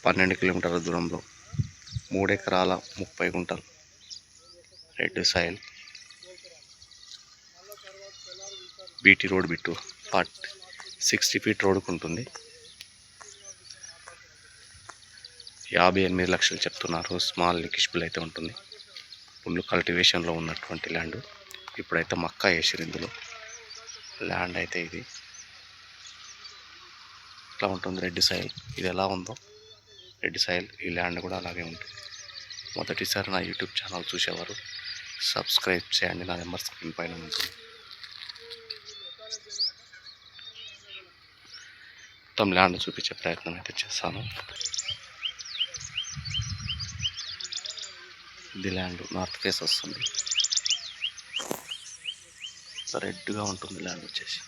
12 కిలోమీటర్ల దూరంలో 3 ఎకరాల 30 గుంటలు red soil BT road bit 60 feet రోడ్కు ఉంటుంది. 58 లక్షలు చెప్తున్నారు. స్మాల్ లికిషబుల్ అయితే ఉంటుంది. ఫుల్ కల్టివేషన్లో ఉన్నటువంటి ల్యాండ్. ఇప్పుడైతే మక్కా వేసారు ఇందులో. ల్యాండ్ అయితే ఇది ఇట్లా ఉంటుంది. రెడ్ సాయిల్ ఇది ఎలా ఉందో రెడ్ సాయిల్ ఈ ల్యాండ్ కూడా అలాగే ఉంటుంది. మొదటిసారి నా యూట్యూబ్ ఛానల్ చూసేవారు సబ్స్క్రైబ్ చేయండి. నా నెంబర్ స్క్రీన్ పైన ఉంటుంది. మొత్తం ల్యాండ్ చూపించే ప్రయత్నం అయితే చేస్తాను. ఇది ల్యాండ్ నార్త్ ఫేస్ వస్తుంది. రెడ్గా ఉంటుంది ల్యాండ్ వచ్చేసి.